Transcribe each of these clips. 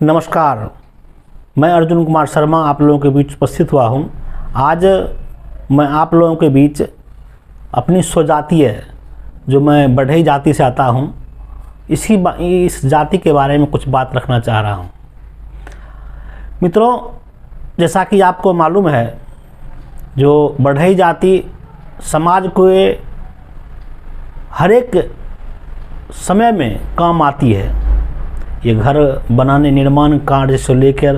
नमस्कार, मैं अर्जुन कुमार शर्मा आप लोगों के बीच उपस्थित हुआ हूँ। आज मैं आप लोगों के बीच अपनी स्वजातीय जो मैं बढ़ई जाति से आता हूँ इस जाति के बारे में कुछ बात रखना चाह रहा हूँ। मित्रों, जैसा कि आपको मालूम है, जो बढ़ई जाति समाज को हर एक समय में काम आती है। ये घर बनाने, निर्माण कार्य से लेकर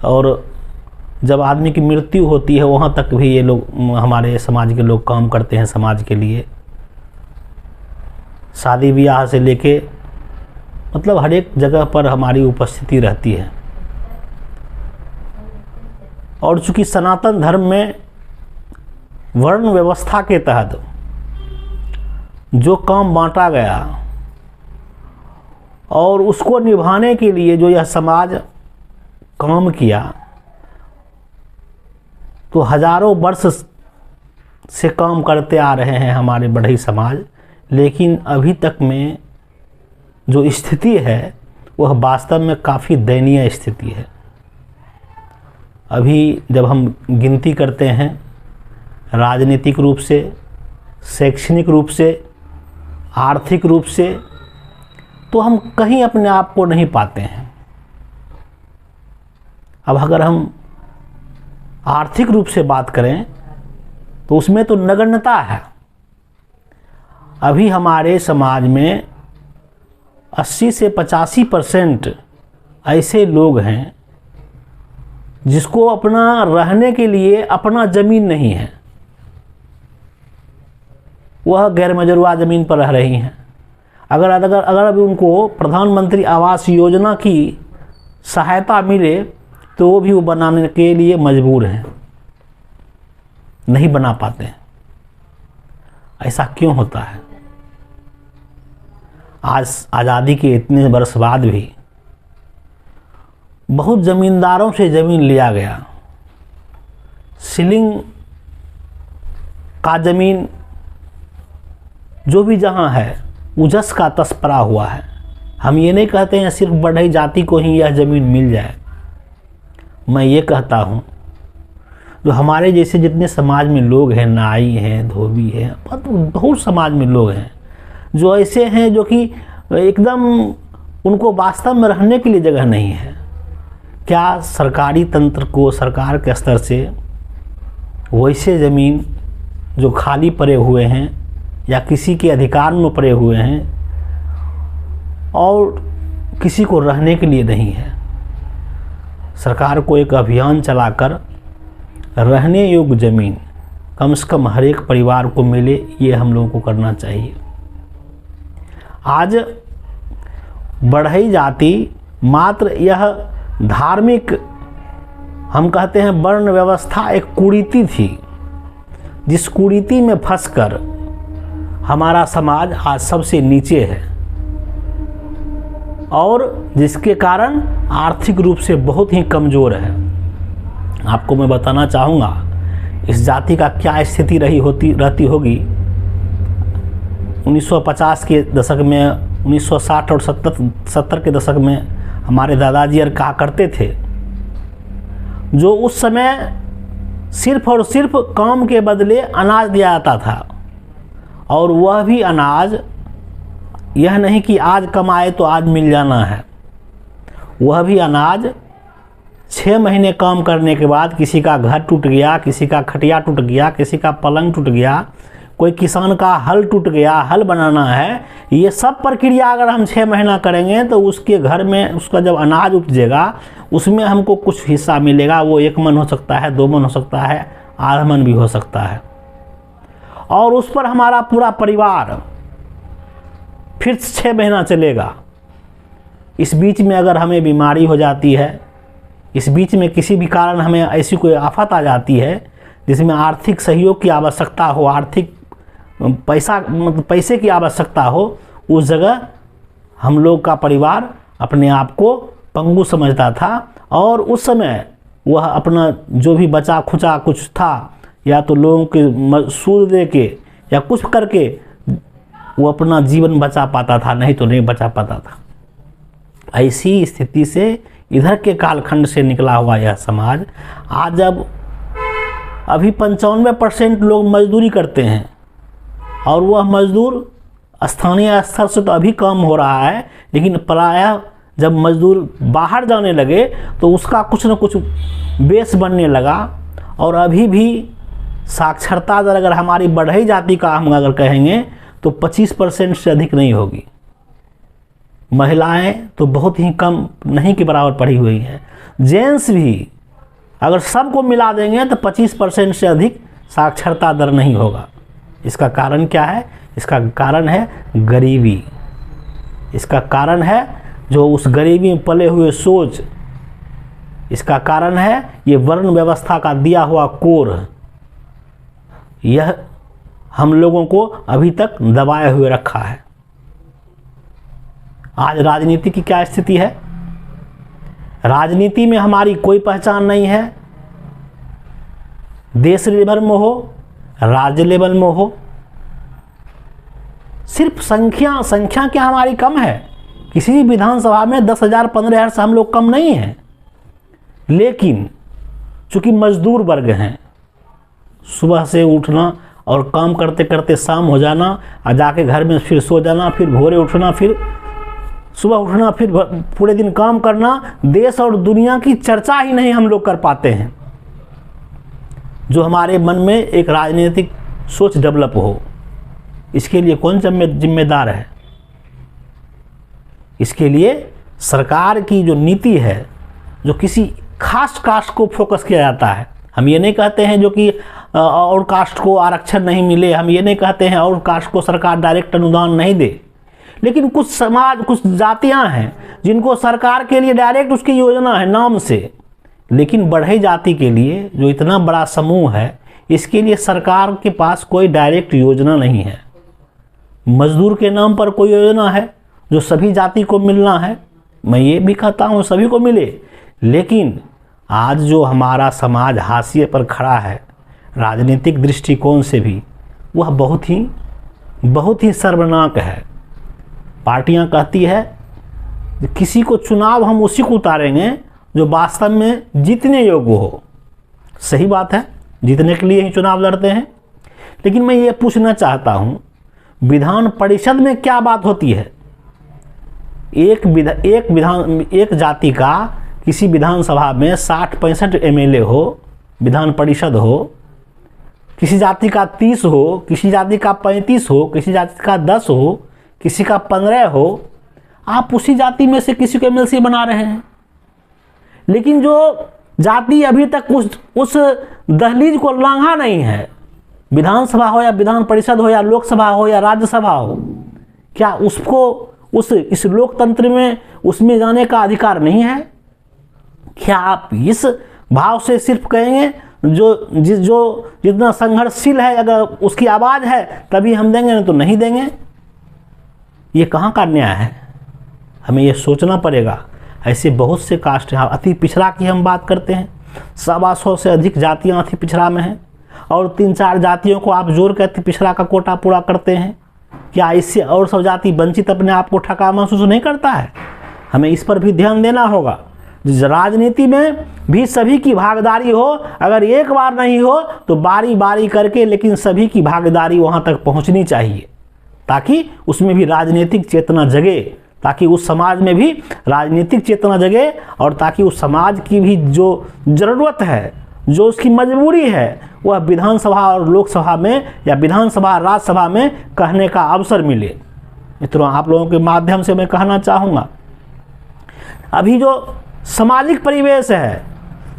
और जब आदमी की मृत्यु होती है वहाँ तक भी ये लोग, हमारे समाज के लोग काम करते हैं समाज के लिए। शादी ब्याह से लेके मतलब हर एक जगह पर हमारी उपस्थिति रहती है। और चूँकि सनातन धर्म में वर्ण व्यवस्था के तहत जो काम बांटा गया और उसको निभाने के लिए जो यह समाज काम किया, तो हजारों वर्ष से काम करते आ रहे हैं हमारे बढ़ई समाज। लेकिन अभी तक में जो स्थिति है वह वास्तव में काफ़ी दयनीय स्थिति है। अभी जब हम गिनती करते हैं राजनीतिक रूप से, शैक्षणिक रूप से, आर्थिक रूप से, तो हम कहीं अपने आप को नहीं पाते हैं। अब अगर हम आर्थिक रूप से बात करें तो उसमें तो नगण्यता है। अभी हमारे समाज में 80 से 85% ऐसे लोग हैं जिसको अपना रहने के लिए अपना ज़मीन नहीं है, वह गैर मजरूआ ज़मीन पर रह रही हैं। अगर अभी उनको प्रधानमंत्री आवास योजना की सहायता मिले तो वो भी वो बनाने के लिए मजबूर हैं, नहीं बना पाते हैं। ऐसा क्यों होता है? आज आज़ादी के इतने वर्ष बाद भी बहुत ज़मींदारों से ज़मीन लिया गया। सीलिंग का ज़मीन जो भी जहाँ है उजस का तस पड़ा हुआ है। हम ये नहीं कहते हैं सिर्फ बढ़ई जाति को ही यह ज़मीन मिल जाए। मैं ये कहता हूँ जो हमारे जैसे जितने समाज में लोग हैं, नाई हैं, धोबी हैं, बहुत समाज में लोग हैं जो ऐसे हैं जो कि एकदम उनको वास्तव में रहने के लिए जगह नहीं है। क्या सरकारी तंत्र को, सरकार के स्तर से वैसे ज़मीन जो खाली पड़े हुए हैं या किसी के अधिकार में पड़े हुए हैं और किसी को रहने के लिए नहीं है, सरकार को एक अभियान चलाकर रहने योग्य ज़मीन कम से कम हर एक परिवार को मिले, ये हम लोगों को करना चाहिए। आज बढ़ई जाति मात्र यह धार्मिक, हम कहते हैं वर्ण व्यवस्था, एक कुरीति थी, जिस कुरीति में फंसकर हमारा समाज आज सबसे नीचे है और जिसके कारण आर्थिक रूप से बहुत ही कमज़ोर है। आपको मैं बताना चाहूँगा इस जाति का क्या स्थिति रहती होगी 1950 के दशक में, 1960 और 70 के दशक में। हमारे दादाजी और कहा करते थे जो उस समय सिर्फ और सिर्फ काम के बदले अनाज दिया जाता था, और वह भी अनाज यह नहीं कि आज कमाए तो आज मिल जाना है। वह भी अनाज 6 महीने काम करने के बाद किसी का घर टूट गया, किसी का खटिया टूट गया, किसी का पलंग टूट गया, कोई किसान का हल टूट गया, हल बनाना है, ये सब प्रक्रिया अगर हम 6 महीना करेंगे तो उसके घर में उसका जब अनाज उपजेगा उसमें हमको कुछ हिस्सा मिलेगा। वो 1 मन हो सकता है, 2 मन हो सकता है, आधा मन भी हो सकता है, और उस पर हमारा पूरा परिवार फिर 6 महीना चलेगा। इस बीच में अगर हमें बीमारी हो जाती है, इस बीच में किसी भी कारण हमें ऐसी कोई आफत आ जाती है जिसमें आर्थिक सहयोग की आवश्यकता हो, आर्थिक पैसे की आवश्यकता हो, उस जगह हम लोग का परिवार अपने आप को पंगु समझता था। और उस समय वह अपना जो भी बचा खुचा कुछ था, या तो लोगों के सूद दे के या कुछ करके वो अपना जीवन बचा पाता था, नहीं तो नहीं बचा पाता था। ऐसी स्थिति से इधर के कालखंड से निकला हुआ यह समाज आज अब अभी 95% लोग मजदूरी करते हैं, और वह मजदूर स्थानीय स्तर से तो अभी कम हो रहा है, लेकिन प्रायः जब मजदूर बाहर जाने लगे तो उसका कुछ न कुछ बेस बनने लगा। और अभी भी साक्षरता दर अगर हमारी बढ़ई जाति का हम अगर कहेंगे तो 25% से अधिक नहीं होगी। महिलाएं तो बहुत ही कम, नहीं के बराबर पढ़ी हुई हैं। जेंट्स भी अगर सबको मिला देंगे तो 25% से अधिक साक्षरता दर नहीं होगा। इसका कारण क्या है? इसका कारण है गरीबी। इसका कारण है जो उस गरीबी में पले हुए सोच। इसका कारण है ये वर्ण व्यवस्था का दिया हुआ कोर। यह हम लोगों को अभी तक दबाए हुए रखा है। आज राजनीति की क्या स्थिति है? राजनीति में हमारी कोई पहचान नहीं है। देश लेवल में हो, राज्य लेवल में हो, सिर्फ संख्या क्या हमारी कम है? किसी भी विधानसभा में 10,000 15,000 से हम लोग कम नहीं हैं। लेकिन चूंकि मजदूर वर्ग हैं, सुबह से उठना और काम करते करते शाम हो जाना, और जाके घर में फिर सो जाना, फिर भोरे उठना, फिर सुबह उठना, फिर पूरे दिन काम करना, देश और दुनिया की चर्चा ही नहीं हम लोग कर पाते हैं। जो हमारे मन में एक राजनीतिक सोच डेवलप हो, इसके लिए कौन जिम्मेदार है? इसके लिए सरकार की जो नीति है, जो किसी खास कास्ट को फोकस किया जाता है। हम ये नहीं कहते हैं जो कि और कास्ट को आरक्षण नहीं मिले, हम ये नहीं कहते हैं और कास्ट को सरकार डायरेक्ट अनुदान नहीं दे, लेकिन कुछ समाज, कुछ जातियां हैं जिनको सरकार के लिए डायरेक्ट उसकी योजना है नाम से, लेकिन बढ़ई जाति के लिए जो इतना बड़ा समूह है, इसके लिए सरकार के पास कोई डायरेक्ट योजना नहीं है। मजदूर के नाम पर कोई योजना है जो सभी जाति को मिलना है, मैं ये भी कहता हूँ सभी को मिले, लेकिन आज जो हमारा समाज हाशिए पर खड़ा है राजनीतिक दृष्टिकोण से भी, वह बहुत ही शर्मनाक है। पार्टियां कहती है किसी को चुनाव हम उसी को उतारेंगे जो वास्तव में जीतने योग्य हो। सही बात है, जीतने के लिए ही चुनाव लड़ते हैं, लेकिन मैं ये पूछना चाहता हूँ विधान परिषद में क्या बात होती है? एक जाति का किसी विधानसभा में 60-65 एमएलए हो, विधान परिषद हो, किसी जाति का 30 हो, किसी जाति का 35 हो, किसी जाति का 10 हो, किसी का 15 हो, आप उसी जाति में से किसी को एमएलसी बना रहे हैं। लेकिन जो जाति अभी तक उस दहलीज को लांघा नहीं है, विधानसभा हो या विधान परिषद हो या लोकसभा हो या राज्यसभा हो, क्या उसको इस लोकतंत्र में उसमें जाने का अधिकार नहीं है? क्या आप इस भाव से सिर्फ कहेंगे जो जितना संघर्षशील है अगर उसकी आवाज़ है तभी हम देंगे, नहीं तो नहीं देंगे? ये कहाँ का न्याय है? हमें ये सोचना पड़ेगा। ऐसे बहुत से कास्ट हैं। अति पिछड़ा की हम बात करते हैं, 125 से अधिक जातियाँ अति पिछड़ा में हैं, और 3-4 जातियों को आप जोड़ के अति पिछड़ा का कोटा पूरा करते हैं। क्या इससे और सब जाति वंचित अपने आप को ठगा महसूस नहीं करता है? हमें इस पर भी ध्यान देना होगा। राजनीति में भी सभी की भागीदारी हो, अगर एक बार नहीं हो तो बारी बारी करके, लेकिन सभी की भागीदारी वहाँ तक पहुँचनी चाहिए, ताकि उसमें भी राजनीतिक चेतना जगे, ताकि उस समाज में भी राजनीतिक चेतना जगे, और ताकि उस समाज की भी जो ज़रूरत है, जो उसकी मजबूरी है, वह विधानसभा और लोकसभा में या विधानसभा राज्यसभा में कहने का अवसर मिले। मित्रों, आप लोगों के माध्यम से मैं कहना चाहूँगा, अभी जो सामाजिक परिवेश है,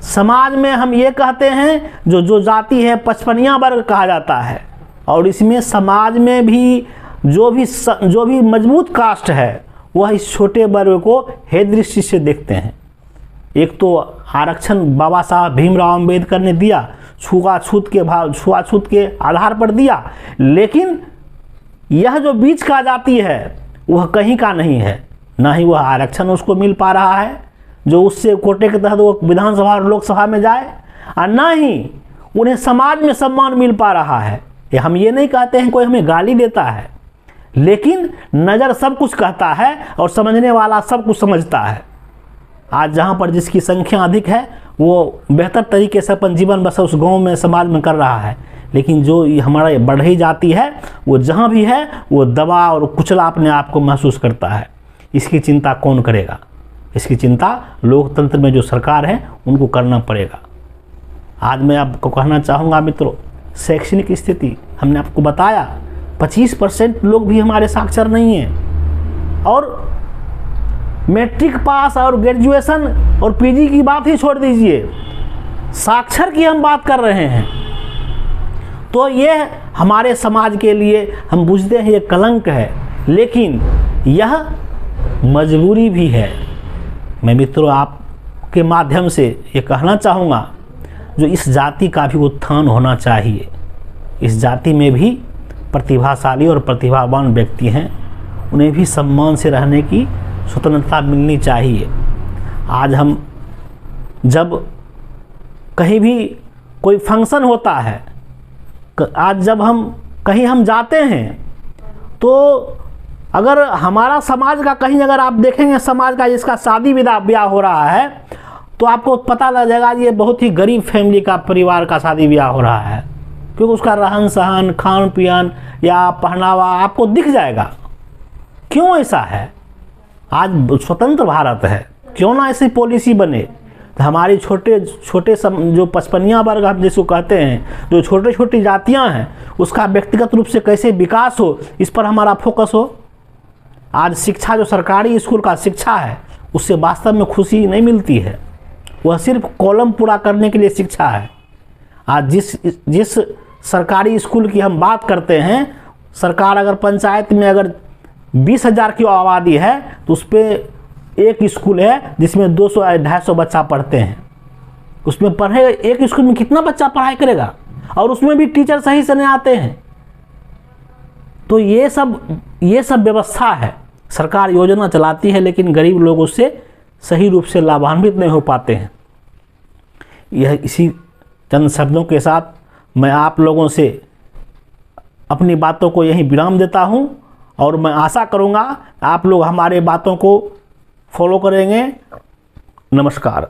समाज में हम ये कहते हैं जो जाति है 55वां वर्ग कहा जाता है, और इसमें समाज में भी जो भी मजबूत कास्ट है वह इस छोटे वर्ग को हे दृष्टि से देखते हैं। एक तो आरक्षण बाबा साहब भीमराव अम्बेडकर ने दिया, छुआछूत के आधार पर दिया, लेकिन यह जो बीच का जाति है वह कहीं का नहीं है। ना ही वह आरक्षण उसको मिल पा रहा है जो उससे कोटे के तहत वो विधानसभा और लोकसभा में जाए, और ना ही उन्हें समाज में सम्मान मिल पा रहा है। हम ये नहीं कहते हैं कोई हमें गाली देता है, लेकिन नज़र सब कुछ कहता है और समझने वाला सब कुछ समझता है। आज जहाँ पर जिसकी संख्या अधिक है वो बेहतर तरीके से अपन जीवन बस उस गांव में समाज में कर रहा है, लेकिन जो हमारा बढ़ई जाति है वो जहाँ भी है वो दबा और कुचला अपने आप को महसूस करता है। इसकी चिंता कौन करेगा? इसकी चिंता लोकतंत्र में जो सरकार है उनको करना पड़ेगा। आज मैं आपको कहना चाहूँगा मित्रों, शैक्षणिक स्थिति हमने आपको बताया 25% लोग भी हमारे साक्षर नहीं हैं, और मैट्रिक पास और ग्रेजुएशन और पीजी की बात ही छोड़ दीजिए, साक्षर की हम बात कर रहे हैं। तो ये हमारे समाज के लिए हम बुझते हैं ये कलंक है, लेकिन यह मजबूरी भी है। मैं मित्रों आपके माध्यम से ये कहना चाहूँगा, जो इस जाति का भी उत्थान होना चाहिए। इस जाति में भी प्रतिभाशाली और प्रतिभावान व्यक्ति हैं, उन्हें भी सम्मान से रहने की स्वतंत्रता मिलनी चाहिए। आज हम जब कहीं भी कोई फंक्शन होता है, आज जब हम कहीं हम जाते हैं, तो अगर हमारा समाज का कहीं अगर आप देखेंगे समाज का जिसका शादी ब्याह हो रहा है, तो आपको पता लग जाएगा ये बहुत ही गरीब फैमिली का परिवार का शादी ब्याह हो रहा है, क्योंकि उसका रहन सहन, खान पीन या पहनावा आपको दिख जाएगा। क्यों ऐसा है? आज स्वतंत्र भारत है, क्यों ना ऐसी पॉलिसी बने तो हमारी छोटे जो 55 वर्ग हम जिसको कहते हैं, जो छोटे छोटी जातियां हैं, उसका व्यक्तिगत रूप से कैसे विकास हो, इस पर हमारा फोकस हो। आज शिक्षा जो सरकारी स्कूल का शिक्षा है, उससे वास्तव में खुशी नहीं मिलती है, वह सिर्फ कॉलम पूरा करने के लिए शिक्षा है। आज जिस सरकारी स्कूल की हम बात करते हैं, सरकार अगर पंचायत में अगर 20,000 की आबादी है तो उस पर एक स्कूल है जिसमें 200-250 बच्चा पढ़ते हैं। उसमें पढ़े एक स्कूल में कितना बच्चा पढ़ाई करेगा, और उसमें भी टीचर सही से नहीं आते हैं। तो ये सब व्यवस्था है। सरकार योजना चलाती है, लेकिन गरीब लोग उससे सही रूप से लाभान्वित नहीं हो पाते हैं। यह इसी चंद शब्दों के साथ मैं आप लोगों से अपनी बातों को यहीं विराम देता हूं, और मैं आशा करूंगा आप लोग हमारे बातों को फॉलो करेंगे। नमस्कार।